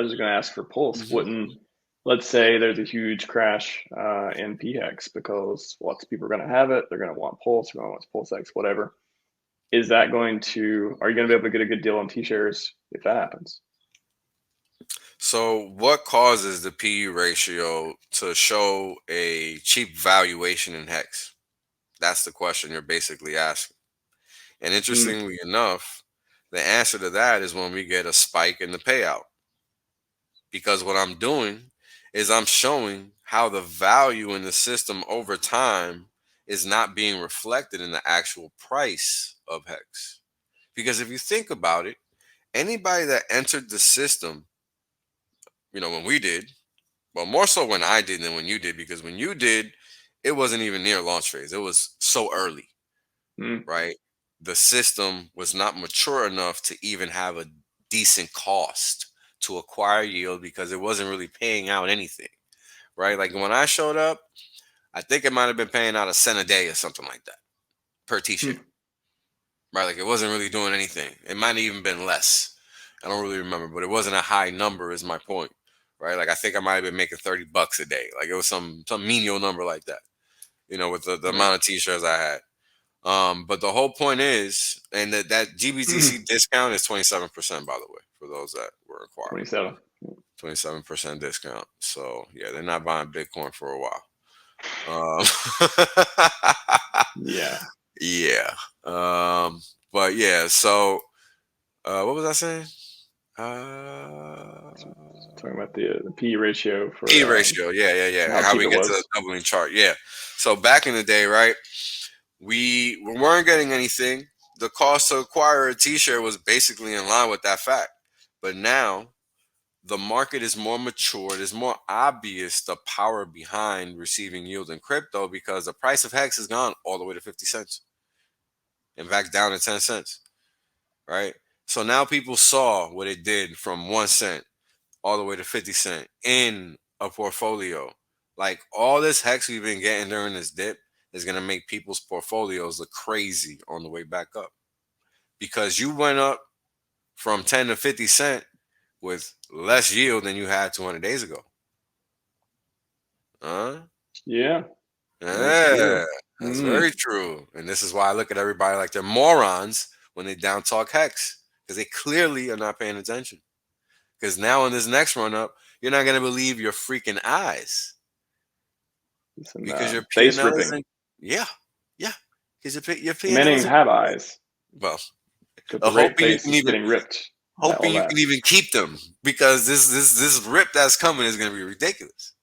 I was going to ask for Pulse. Mhm. Wouldn't, let's say there's a huge crash in PHEX because lots of people are going to have it. They're going to want Pulse, they're going to want PulseX, whatever. Is that going to, are you going to be able to get a good deal on T-shares if that happens? So, what causes the PE ratio to show a cheap valuation in HEX? That's the question you're basically asking. And Mm, interestingly enough, the answer to that is when we get a spike in the payout. Because what I'm doing is I'm showing how the value in the system over time is not being reflected in the actual price of HEX. Because if you think about it, anybody that entered the system, when we did, well, more so when I did than when you did, because when you did, it wasn't even near launch phase. It was so early, mm, right? The system was not mature enough to even have a decent cost to acquire yield because it wasn't really paying out anything, right? Like when I showed up, I think it might have been paying out a cent a day or something like that per T-share, mm. right? Like it wasn't really doing anything. It might have even been less. I don't really remember, but it wasn't a high number is my point, right? Like I think I might have been making $30 a day. Like it was some menial number like that, with the Right. amount of T-shirts I had. But the whole point is, and that GBTC discount is 27%, by the way, for those that were inquiring. 27. 27% discount. So yeah, they're not buying Bitcoin for a while. Um, Yeah. yeah. But yeah, so what was I saying? Uh, Talking about the P ratio P for ratio. Yeah, yeah, yeah. how How cheap we it get to the was. doubling chart. Yeah. So back in the day, right? We weren't getting anything. The cost to acquire a T-shirt was basically in line with that fact. But now the market is more mature. It is more obvious the power behind receiving yield in crypto because the price of HEX has gone all the way to 50 cents. In fact, down to 10 cents, right? So now people saw what it did from 1 cent all the way to 50 cent in a portfolio. Like all this HEX we've been getting during this dip is going to make people's portfolios look crazy on the way back up because you went up from 10 to 50 cent with less yield than you had 200 days ago. Huh? Yeah, that's Yeah, true. that's very true. And this is why I look at everybody like they're morons when they down talk HEX because they clearly are not paying attention. Because now in this next run up, you're not going to believe your freaking eyes Some because your face P&L ripping. isn't. Yeah, yeah. Because your Many P&L isn't. have eyes Well, because the rate face is getting ripped. All hoping you that. can even keep them because this rip that's coming is going to be ridiculous.